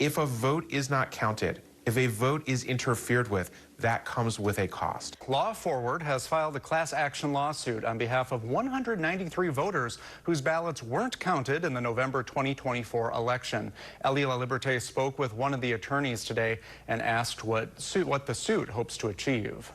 If a vote is not counted, if a vote is interfered with, that comes with a cost. Law Forward has filed a class action lawsuit on behalf of 193 voters whose ballots weren't counted in the November 2024 election. Elie LaLiberte spoke with one of the attorneys today and asked what the suit hopes to achieve.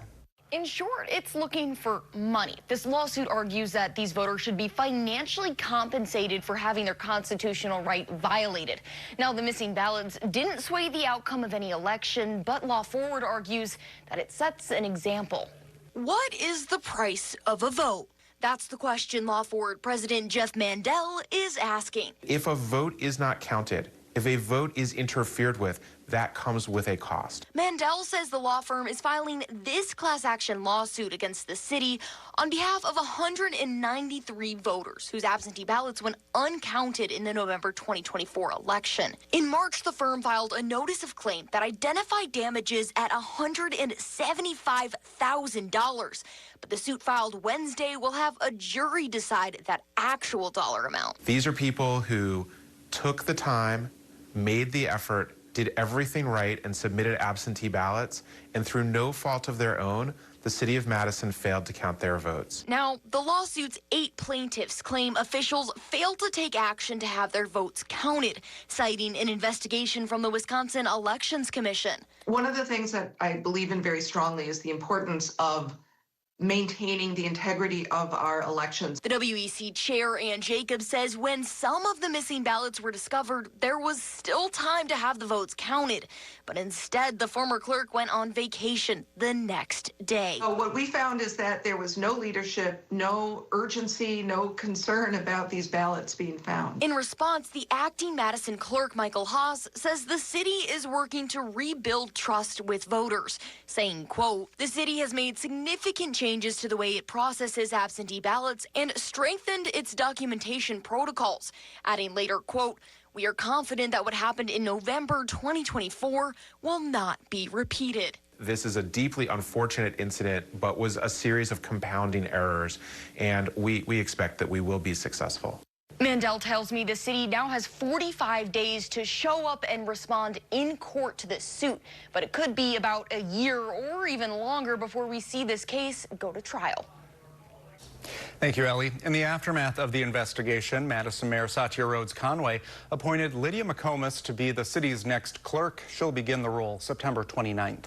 In short, it's looking for money. This lawsuit argues that these voters should be financially compensated for having their constitutional right violated. Now, the missing ballots didn't sway the outcome of any election, but Law Forward argues that it sets an example. What is the price of a vote? That's the question Law Forward President Jeff Mandel is asking. If a vote is not counted, if a vote is interfered with, that comes with a cost. Mandel says the law firm is filing this class action lawsuit against the city on behalf of 193 voters whose absentee ballots went uncounted in the November 2024 election. In March, the firm filed a notice of claim that identified damages at $175,000. But the suit filed Wednesday will have a jury decide that actual dollar amount. These are people who took the time, made the effort, did everything right, and submitted absentee ballots, and through no fault of their own, the city of Madison failed to count their votes. Now, the lawsuit's 8 plaintiffs claim officials failed to take action to have their votes counted, citing an investigation from the Wisconsin Elections Commission. One of the things that I believe in very strongly is the importance of maintaining the integrity of our elections. The WEC chair, Ann Jacobs, says when some of the missing ballots were discovered, there was still time to have the votes counted. But instead, the former clerk went on vacation the next day. What we found is that there was no leadership, no urgency, no concern about these ballots being found. In response, the acting Madison clerk, Michael Haas, says the city is working to rebuild trust with voters, saying, quote, "The city has made significant changes to the way it processes absentee ballots and strengthened its documentation protocols," adding later, quote, "We are confident that what happened in November 2024 will not be repeated." This is a deeply unfortunate incident, but was a series of compounding errors, and we expect that we will be successful. Mandel tells me the city now has 45 days to show up and respond in court to this suit, but it could be about a year or even longer before we see this case go to trial. Thank you, Elie. In the aftermath of the investigation, Madison Mayor Satya Rhodes Conway appointed Lydia McComas to be the city's next clerk. She'll begin the role September 29th.